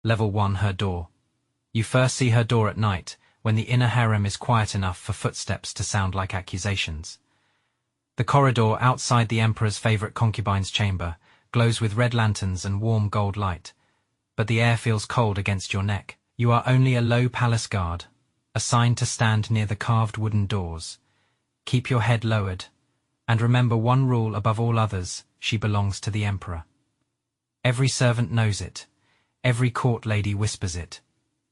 Level 1, her door. You first see her door at night, when the inner harem is quiet enough for footsteps to sound like accusations. The corridor outside the emperor's favorite concubine's chamber glows with red lanterns and warm gold light, but the air feels cold against your neck. You are only a low palace guard, assigned to stand near the carved wooden doors. Keep your head lowered, and remember one rule above all others: she belongs to the emperor. Every servant knows it. Every court lady whispers it.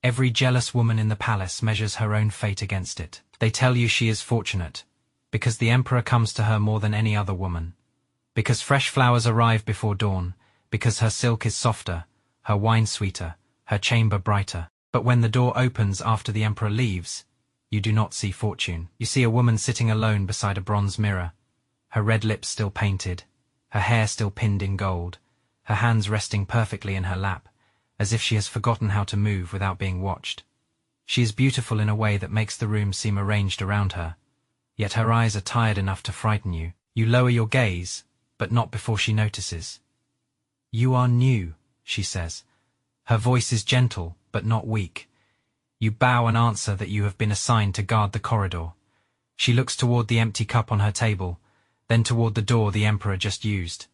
Every jealous woman in the palace measures her own fate against it. They tell you she is fortunate, because the emperor comes to her more than any other woman. Because fresh flowers arrive before dawn, because her silk is softer, her wine sweeter, her chamber brighter. But when the door opens after the emperor leaves, you do not see fortune. You see a woman sitting alone beside a bronze mirror, her red lips still painted, her hair still pinned in gold, her hands resting perfectly in her lap, as if she has forgotten how to move without being watched. She is beautiful in a way that makes the room seem arranged around her, yet her eyes are tired enough to frighten you. You lower your gaze, but not before she notices. "You are new," she says. Her voice is gentle, but not weak. You bow and answer that you have been assigned to guard the corridor. She looks toward the empty cup on her table, then toward the door the emperor just used.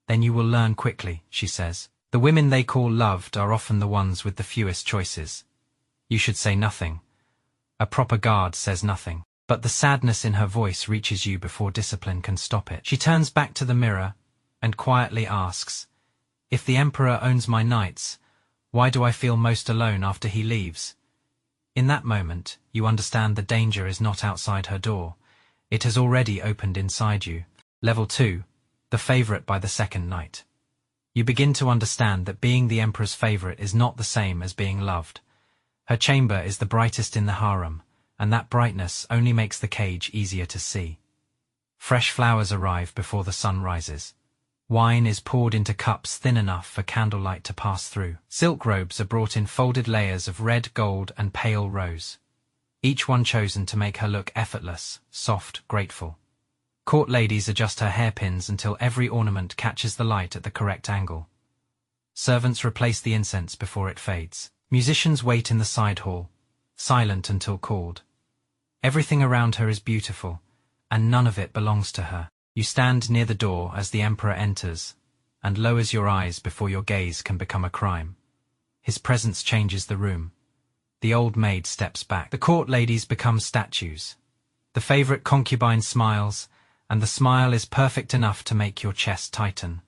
"Then you will learn quickly," she says. "The women they call loved are often the ones with the fewest choices. You should say nothing. A proper guard says nothing." But the sadness in her voice reaches you before discipline can stop it. She turns back to the mirror and quietly asks, "If the emperor owns my nights, why do I feel most alone after he leaves?" In that moment, you understand the danger is not outside her door. It has already opened inside you. Level 2, the favorite by the second night. You begin to understand that being the emperor's favorite is not the same as being loved. Her chamber is the brightest in the harem, and that brightness only makes the cage easier to see. Fresh flowers arrive before the sun rises. Wine is poured into cups thin enough for candlelight to pass through. Silk robes are brought in folded layers of red, gold, and pale rose, each one chosen to make her look effortless, soft, grateful. Court ladies adjust her hairpins until every ornament catches the light at the correct angle. Servants replace the incense before it fades. Musicians wait in the side hall, silent until called. Everything around her is beautiful, and none of it belongs to her. You stand near the door as the emperor enters, and lowers your eyes before your gaze can become a crime. His presence changes the room. The old maid steps back. The court ladies become statues. The favorite concubine smiles, and the smile is perfect enough to make your chest tighten.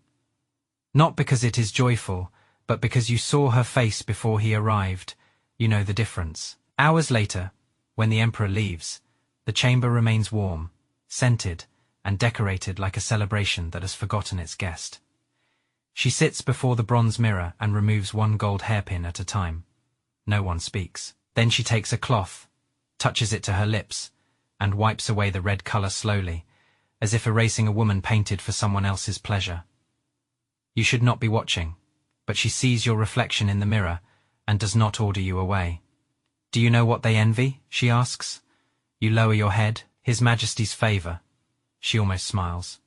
Not because it is joyful, but because you saw her face before he arrived. You know the difference. Hours later, when the emperor leaves, the chamber remains warm, scented, and decorated like a celebration that has forgotten its guest. She sits before the bronze mirror and removes one gold hairpin at a time. No one speaks. Then she takes a cloth, touches it to her lips, and wipes away the red color slowly, as if erasing a woman painted for someone else's pleasure. You should not be watching, but she sees your reflection in the mirror and does not order you away. "Do you know what they envy?" she asks. You lower your head. "His Majesty's favor." She almost smiles.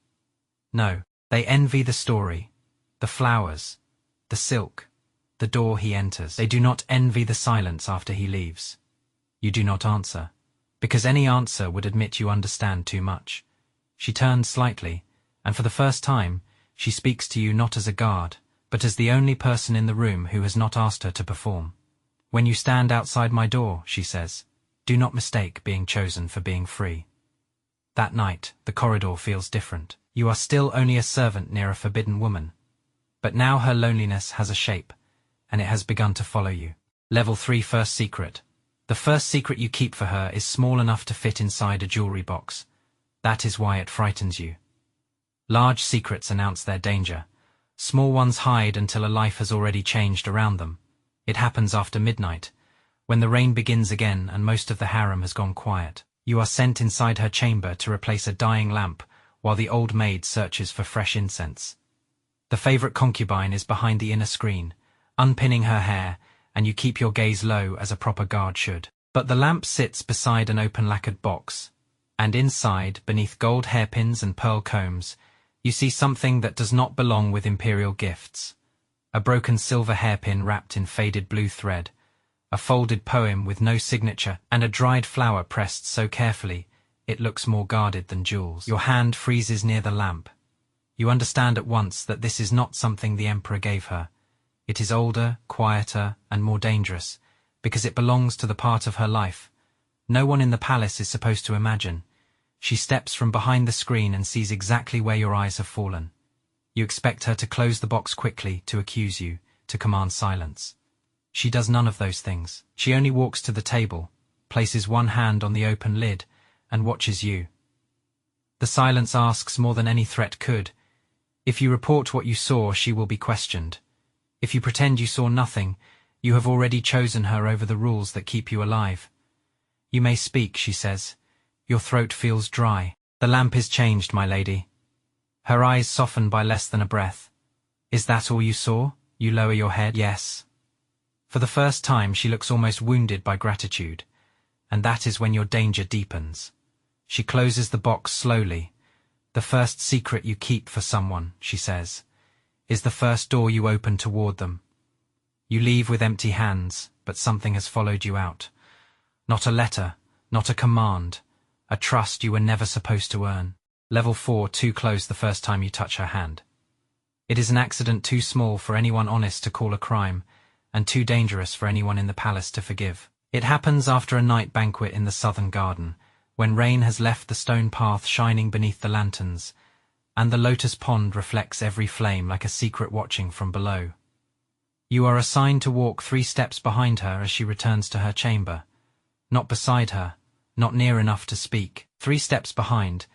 "No, they envy the story, the flowers, the silk, the door he enters. They do not envy the silence after he leaves." You do not answer, because any answer would admit you understand too much. She turns slightly, and for the first time, she speaks to you not as a guard, but as the only person in the room who has not asked her to perform. "When you stand outside my door," she says, "do not mistake being chosen for being free." That night, the corridor feels different. You are still only a servant near a forbidden woman, but now her loneliness has a shape, and it has begun to follow you. Level 3, first secret. The first secret you keep for her is small enough to fit inside a jewelry box. That is why it frightens you. Large secrets announce their danger. Small ones hide until a life has already changed around them. It happens after midnight, when the rain begins again and most of the harem has gone quiet. You are sent inside her chamber to replace a dying lamp while the old maid searches for fresh incense. The favorite concubine is behind the inner screen, unpinning her hair, and you keep your gaze low as a proper guard should. But the lamp sits beside an open lacquered box, and inside, beneath gold hairpins and pearl combs, you see something that does not belong with imperial gifts. A broken silver hairpin wrapped in faded blue thread, a folded poem with no signature, and a dried flower pressed so carefully it looks more guarded than jewels. Your hand freezes near the lamp. You understand at once that this is not something the Emperor gave her. It is older, quieter, and more dangerous, because it belongs to the part of her life no one in the palace is supposed to imagine. She steps from behind the screen and sees exactly where your eyes have fallen. You expect her to close the box quickly, to accuse you, to command silence. She does none of those things. She only walks to the table, places one hand on the open lid, and watches you. The silence asks more than any threat could. If you report what you saw, she will be questioned. If you pretend you saw nothing, you have already chosen her over the rules that keep you alive. You may speak, she says. Your throat feels dry. The lamp is changed, my lady. Her eyes soften by less than a breath. Is that all you saw? You lower your head. Yes. For the first time, she looks almost wounded by gratitude. And that is when your danger deepens. She closes the box slowly. The first secret you keep for someone, she says, is the first door you open toward them. You leave with empty hands, but something has followed you out. Not a letter, not a command, a trust you were never supposed to earn. Level 4, too close the first time you touch her hand. It is an accident too small for anyone honest to call a crime, and too dangerous for anyone in the palace to forgive. It happens after a night banquet in the southern garden, when rain has left the stone path shining beneath the lanterns, and the lotus pond reflects every flame like a secret watching from below. You are assigned to walk 3 steps behind her as she returns to her chamber. Not beside her, not near enough to speak. 3 steps behind,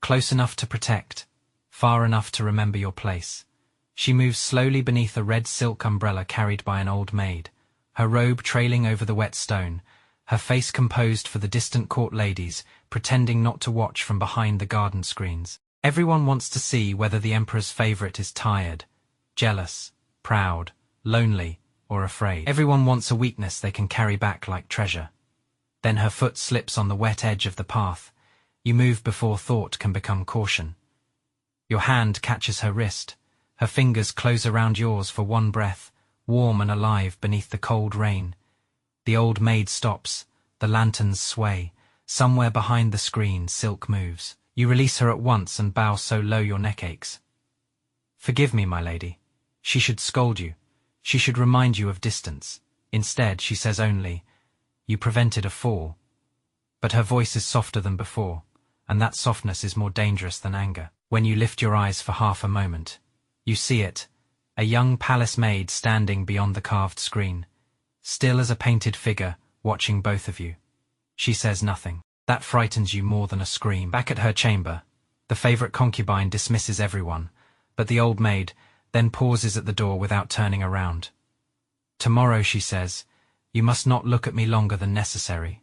close enough to protect, far enough to remember your place. She moves slowly beneath a red silk umbrella carried by an old maid, her robe trailing over the wet stone, her face composed for the distant court ladies, pretending not to watch from behind the garden screens. Everyone wants to see whether the Emperor's favorite is tired, jealous, proud, lonely, or afraid. Everyone wants a weakness they can carry back like treasure. Then her foot slips on the wet edge of the path. You move before thought can become caution. Your hand catches her wrist. Her fingers close around yours for one breath, warm and alive beneath the cold rain. The old maid stops. The lanterns sway. Somewhere behind the screen, silk moves. You release her at once and bow so low your neck aches. Forgive me, my lady. She should scold you. She should remind you of distance. Instead, she says only, you prevented a fall. But her voice is softer than before, and that softness is more dangerous than anger. When you lift your eyes for half a moment, you see it, a young palace maid standing beyond the carved screen, still as a painted figure, watching both of you. She says nothing. That frightens you more than a scream. Back at her chamber, the favorite concubine dismisses everyone, but the old maid then pauses at the door without turning around. Tomorrow, she says, you must not look at me longer than necessary.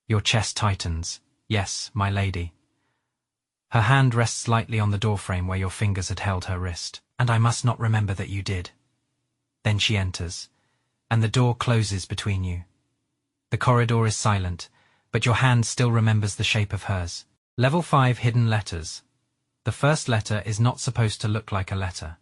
Your chest tightens. Yes, my lady. Her hand rests lightly on the doorframe where your fingers had held her wrist. And I must not remember that you did. Then she enters, and the door closes between you. The corridor is silent, but your hand still remembers the shape of hers. Level 5 hidden letters. The first letter is not supposed to look like a letter.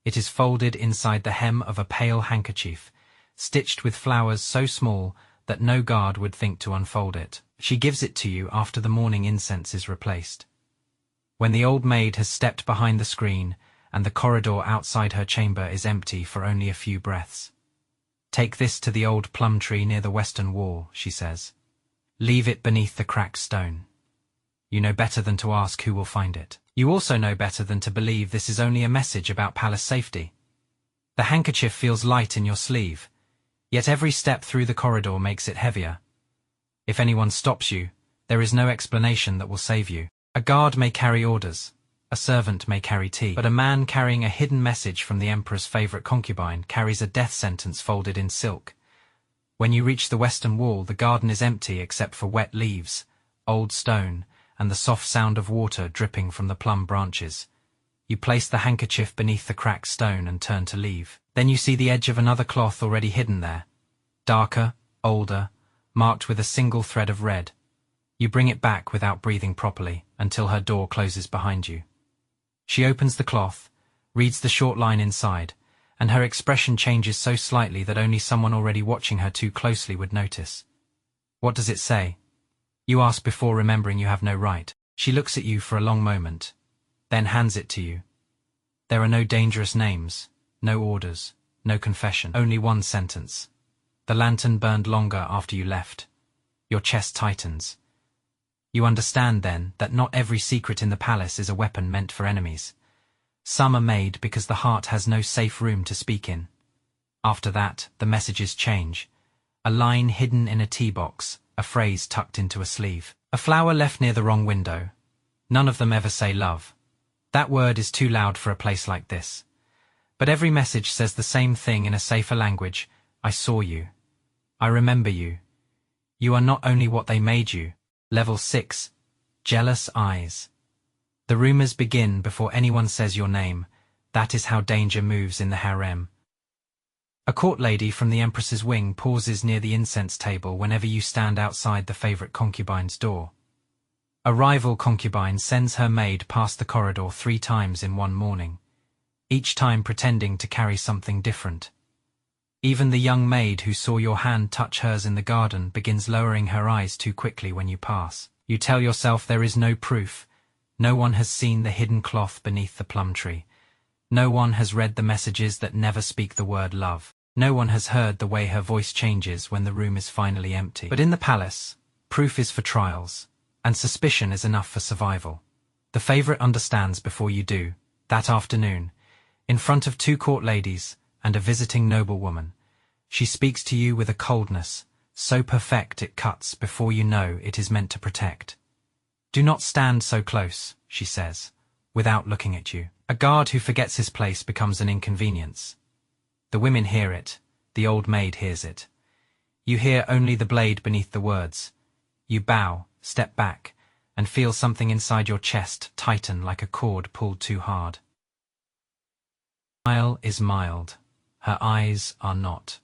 It is folded inside the hem of a pale handkerchief, stitched with flowers so small that no guard would think to unfold it. She gives it to you after the morning incense is replaced. When the old maid has stepped behind the screen and the corridor outside her chamber is empty for only a few breaths. Take this to the old plum tree near the western wall, she says. Leave it beneath the cracked stone. You know better than to ask who will find it. You also know better than to believe this is only a message about palace safety. The handkerchief feels light in your sleeve, yet every step through the corridor makes it heavier. If anyone stops you, there is no explanation that will save you. A guard may carry orders, a servant may carry tea, but a man carrying a hidden message from the Emperor's favorite concubine carries a death sentence folded in silk. When you reach the western wall, the garden is empty except for wet leaves, old stone, and the soft sound of water dripping from the plum branches. You place the handkerchief beneath the cracked stone and turn to leave. Then you see the edge of another cloth already hidden there, darker, older, marked with a single thread of red. You bring it back without breathing properly until her door closes behind you. She opens the cloth, reads the short line inside, and her expression changes so slightly that only someone already watching her too closely would notice. What does it say? You ask before remembering you have no right. She looks at you for a long moment, then hands it to you. There are no dangerous names, no orders, no confession, only one sentence. The lantern burned longer after you left. Your chest tightens. You understand then that not every secret in the palace is a weapon meant for enemies. Some are made because the heart has no safe room to speak in. After that, the messages change. A line hidden in a tea box, a phrase tucked into a sleeve, a flower left near the wrong window. None of them ever say love. That word is too loud for a place like this. But every message says the same thing in a safer language. I saw you. I remember you. You are not only what they made you. Level 6. Jealous eyes. The rumors begin before anyone says your name. That is how danger moves in the harem. A court lady from the Empress's wing pauses near the incense table whenever you stand outside the favorite concubine's door. A rival concubine sends her maid past the corridor 3 times in one morning, each time pretending to carry something different. Even the young maid who saw your hand touch hers in the garden begins lowering her eyes too quickly when you pass. You tell yourself there is no proof. No one has seen the hidden cloth beneath the plum tree. No one has read the messages that never speak the word love. No one has heard the way her voice changes when the room is finally empty. But in the palace, proof is for trials, and suspicion is enough for survival. The favorite understands before you do. That afternoon, in front of 2 court ladies and a visiting noblewoman, she speaks to you with a coldness, so perfect it cuts before you know it is meant to protect. Do not stand so close, she says, without looking at you. A guard who forgets his place becomes an inconvenience. The women hear it, the old maid hears it. You hear only the blade beneath the words. You bow, step back, and feel something inside your chest tighten like a cord pulled too hard. Her smile is mild, her eyes are not.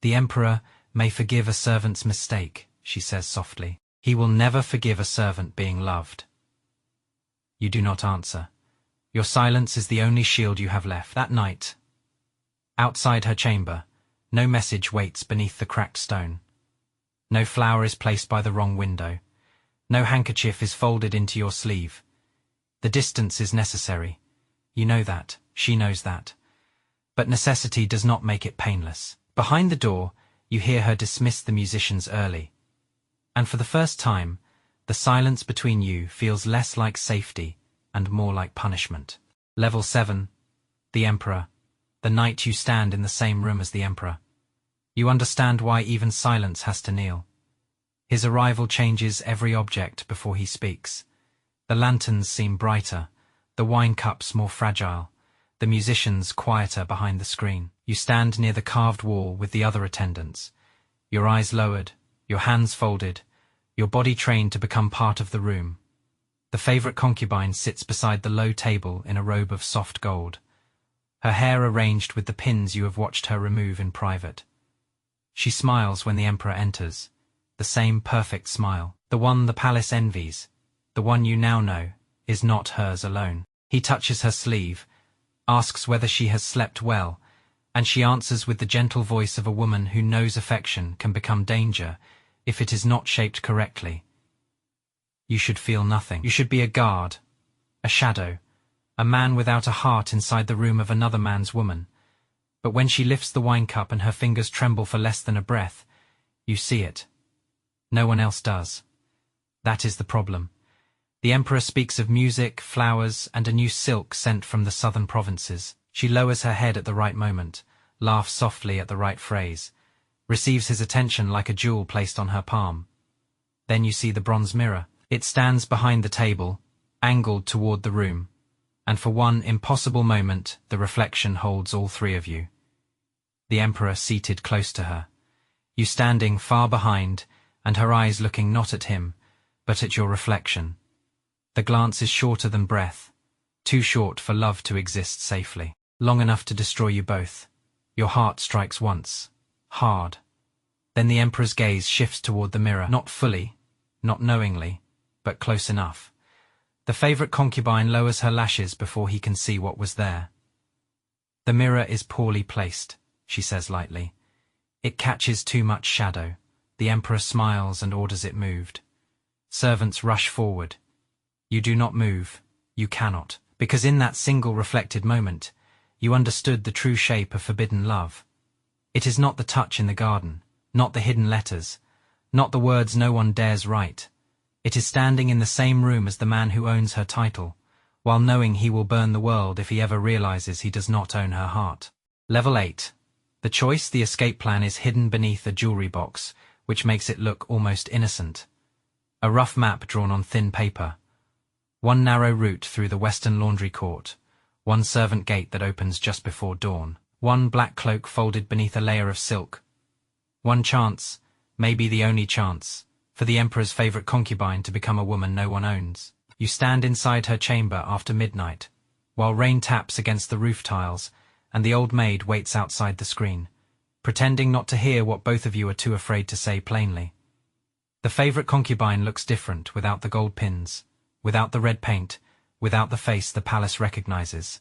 The emperor may forgive a servant's mistake, she says softly. He will never forgive a servant being loved. You do not answer. Your silence is the only shield you have left. That night, outside her chamber, no message waits beneath the cracked stone. No flower is placed by the wrong window. No handkerchief is folded into your sleeve. The distance is necessary. You know that, she knows that. But necessity does not make it painless. Behind the door, you hear her dismiss the musicians early. And for the first time, the silence between you feels less like safety and more like punishment. Level 7. The Emperor. The night you stand in the same room as the Emperor. You understand why even silence has to kneel. His arrival changes every object before he speaks. The lanterns seem brighter, the wine cups more fragile, the musicians quieter behind the screen. You stand near the carved wall with the other attendants, your eyes lowered, your hands folded, your body trained to become part of the room. The favorite concubine sits beside the low table in a robe of soft gold, her hair arranged with the pins you have watched her remove in private. She smiles when the emperor enters, the same perfect smile, the one the palace envies, the one you now know is not hers alone. He touches her sleeve, asks whether she has slept well, and she answers with the gentle voice of a woman who knows affection can become danger if it is not shaped correctly. You should feel nothing. You should be a guard, a shadow, a man without a heart inside the room of another man's woman. But when she lifts the wine cup and her fingers tremble for less than a breath, you see it. No one else does. That is the problem. The emperor speaks of music, flowers, and a new silk sent from the southern provinces. She lowers her head at the right moment, laughs softly at the right phrase, receives his attention like a jewel placed on her palm. Then you see the bronze mirror. It stands behind the table, angled toward the room, and for one impossible moment the reflection holds all 3 of you. The emperor seated close to her, you standing far behind, and her eyes looking not at him, but at your reflection. The glance is shorter than breath, too short for love to exist safely, long enough to destroy you both. Your heart strikes once, hard. Then the emperor's gaze shifts toward the mirror, not fully, not knowingly, but close enough. The favorite concubine lowers her lashes before he can see what was there. The mirror is poorly placed, she says lightly. It catches too much shadow. The emperor smiles and orders it moved. Servants rush forward. You do not move. You cannot. Because in that single reflected moment, you understood the true shape of forbidden love. It is not the touch in the garden, not the hidden letters, not the words no one dares write. It is standing in the same room as the man who owns her title, while knowing he will burn the world if he ever realizes he does not own her heart. Level 8. The choice, the escape plan, is hidden beneath a jewelry box, which makes it look almost innocent. A rough map drawn on thin paper. One narrow route through the western laundry court. One servant gate that opens just before dawn. One black cloak folded beneath a layer of silk. One chance, maybe the only chance, for the emperor's favorite concubine to become a woman no one owns. You stand inside her chamber after midnight, while rain taps against the roof tiles, and the old maid waits outside the screen, pretending not to hear what both of you are too afraid to say plainly. The favorite concubine looks different without the gold pins, without the red paint, without the face the palace recognizes.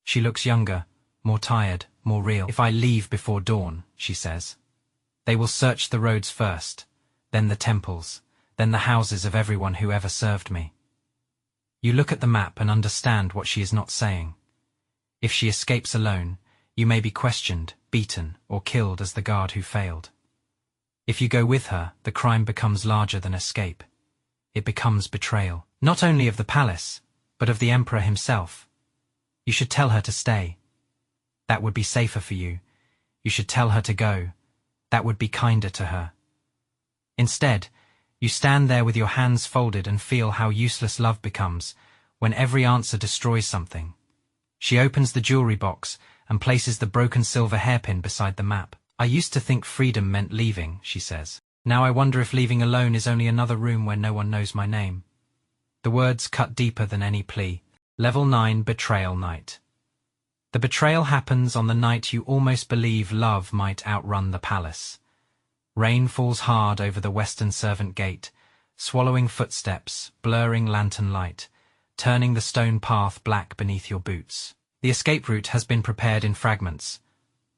She looks younger, more tired, more real. If I leave before dawn, she says, they will search the roads first, then the temples, then the houses of everyone who ever served me. You look at the map and understand what she is not saying. If she escapes alone, you may be questioned, beaten, or killed as the guard who failed. If you go with her, the crime becomes larger than escape. It becomes betrayal, not only of the palace, but of the emperor himself. You should tell her to stay. That would be safer for you. You should tell her to go. That would be kinder to her. Instead, you stand there with your hands folded and feel how useless love becomes when every answer destroys something. She opens the jewelry box and places the broken silver hairpin beside the map. I used to think freedom meant leaving, she says. Now I wonder if leaving alone is only another room where no one knows my name. The words cut deeper than any plea. Level 9, Betrayal Night. The betrayal happens on the night you almost believe love might outrun the palace. Rain falls hard over the western servant gate, swallowing footsteps, blurring lantern light, turning the stone path black beneath your boots. The escape route has been prepared in fragments.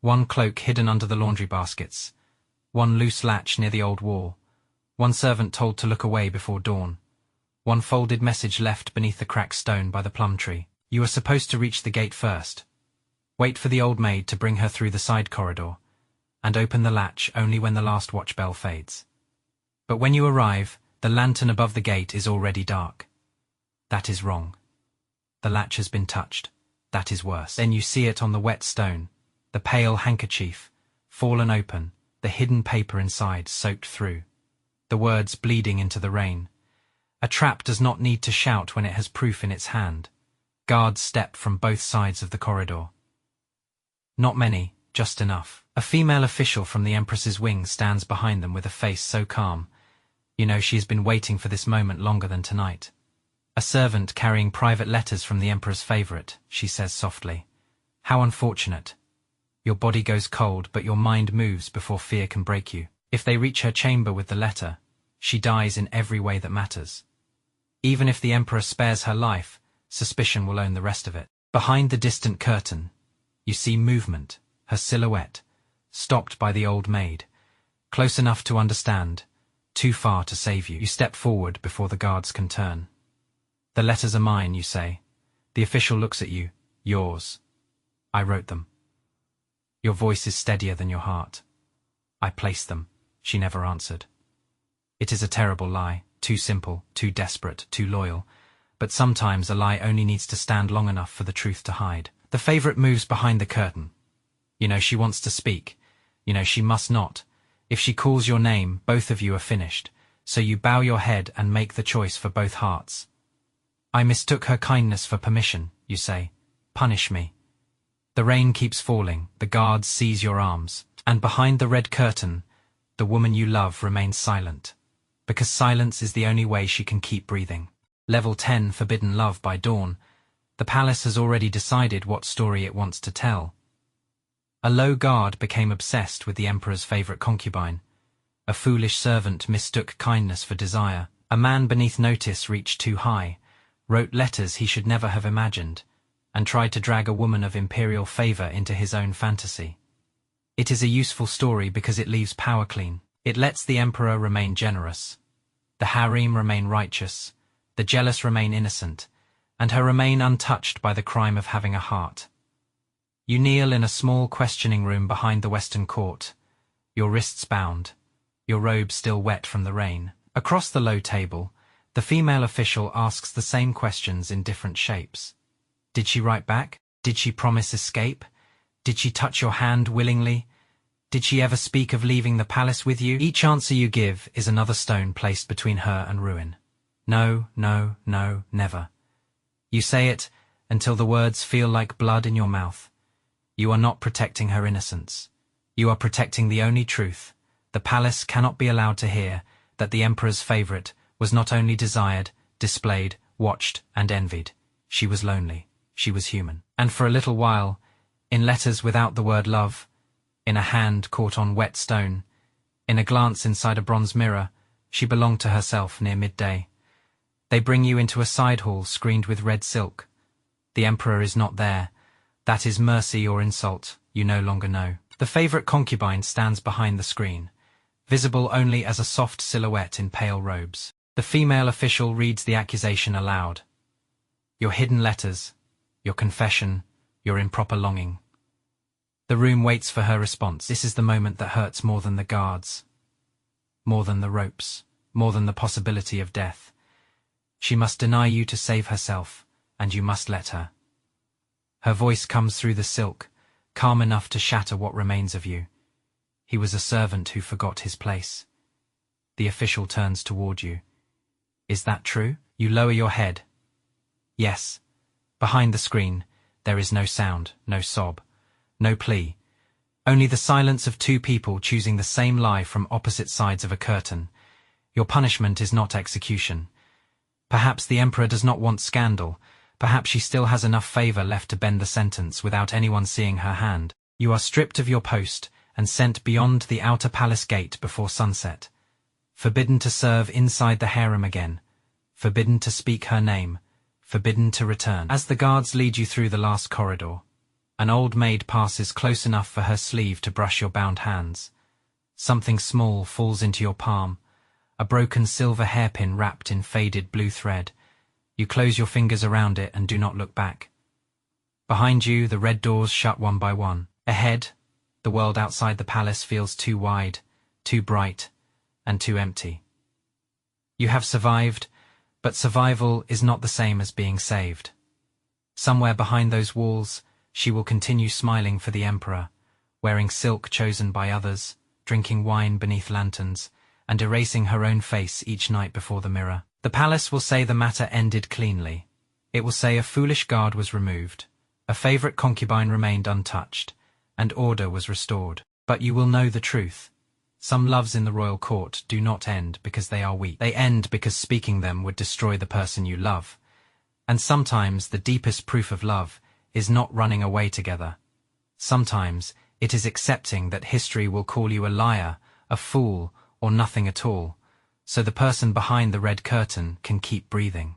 One cloak hidden under the laundry baskets. One loose latch near the old wall. One servant told to look away before dawn. One folded message left beneath the cracked stone by the plum tree. You are supposed to reach the gate first. Wait for the old maid to bring her through the side corridor, and open the latch only when the last watch bell fades. But when you arrive, the lantern above the gate is already dark. That is wrong. The latch has been touched. That is worse. Then you see it on the wet stone, the pale handkerchief, fallen open, the hidden paper inside soaked through, the words bleeding into the rain. A trap does not need to shout when it has proof in its hand. Guards step from both sides of the corridor. Not many, just enough. A female official from the Empress's wing stands behind them with a face so calm. You know she has been waiting for this moment longer than tonight. A servant carrying private letters from the Emperor's favorite, she says softly. How unfortunate. Your body goes cold, but your mind moves before fear can break you. If they reach her chamber with the letter, she dies in every way that matters. Even if the Emperor spares her life, suspicion will own the rest of it. Behind the distant curtain, you see movement, her silhouette, stopped by the old maid, close enough to understand, too far to save you. You step forward before the guards can turn. The letters are mine, you say. The official looks at you. Yours. I wrote them. Your voice is steadier than your heart. I placed them. She never answered. It is a terrible lie, too simple, too desperate, too loyal. But sometimes a lie only needs to stand long enough for the truth to hide. The favorite moves behind the curtain. You know she wants to speak. You know she must not. If she calls your name, both of you are finished. So you bow your head and make the choice for both hearts. I mistook her kindness for permission, you say. Punish me. The rain keeps falling, the guards seize your arms, and behind the red curtain, the woman you love remains silent. Because silence is the only way she can keep breathing. Level 10, Forbidden Love by Dawn. The palace has already decided what story it wants to tell. A low guard became obsessed with the emperor's favorite concubine. A foolish servant mistook kindness for desire. A man beneath notice reached too high, wrote letters he should never have imagined, and tried to drag a woman of imperial favor into his own fantasy. It is a useful story because it leaves power clean. It lets the emperor remain generous, the harem remain righteous, the jealous remain innocent, and her remain untouched by the crime of having a heart. You kneel in a small questioning room behind the Western Court, your wrists bound, your robe still wet from the rain. Across the low table, the female official asks the same questions in different shapes. Did she write back? Did she promise escape? Did she touch your hand willingly? Did she ever speak of leaving the palace with you? Each answer you give is another stone placed between her and ruin. No, no, no, never. You say it until the words feel like blood in your mouth. You are not protecting her innocence. You are protecting the only truth. The palace cannot be allowed to hear that the emperor's favorite was not only desired, displayed, watched, and envied. She was lonely. She was human. And for a little while, in letters without the word love, in a hand caught on wet stone, in a glance inside a bronze mirror, she belonged to herself near midday. They bring you into a side hall screened with red silk. The emperor is not there. That is mercy or insult, you no longer know. The favorite concubine stands behind the screen, visible only as a soft silhouette in pale robes. The female official reads the accusation aloud. Your hidden letters, your confession, your improper longing. The room waits for her response. This is the moment that hurts more than the guards, more than the ropes, more than the possibility of death. She must deny you to save herself, and you must let her. Her voice comes through the silk, calm enough to shatter what remains of you. He was a servant who forgot his place. The official turns toward you. Is that true? You lower your head. Yes. Behind the screen, there is no sound, no sob, no plea. Only the silence of two people choosing the same lie from opposite sides of a curtain. Your punishment is not execution. Perhaps the emperor does not want scandal. Perhaps she still has enough favor left to bend the sentence without anyone seeing her hand. You are stripped of your post and sent beyond the outer palace gate before sunset. Forbidden to serve inside the harem again. Forbidden to speak her name. Forbidden to return. As the guards lead you through the last corridor, an old maid passes close enough for her sleeve to brush your bound hands. Something small falls into your palm, a broken silver hairpin wrapped in faded blue thread. You close your fingers around it and do not look back. Behind you, the red doors shut one by one. Ahead, the world outside the palace feels too wide, too bright, and too empty. You have survived, but survival is not the same as being saved. Somewhere behind those walls, she will continue smiling for the emperor, wearing silk chosen by others, drinking wine beneath lanterns, and erasing her own face each night before the mirror. The palace will say the matter ended cleanly. It will say a foolish guard was removed, a favorite concubine remained untouched, and order was restored. But you will know the truth. Some loves in the royal court do not end because they are weak. They end because speaking them would destroy the person you love. And sometimes the deepest proof of love is not running away together. Sometimes it is accepting that history will call you a liar, a fool, or nothing at all, so the person behind the red curtain can keep breathing.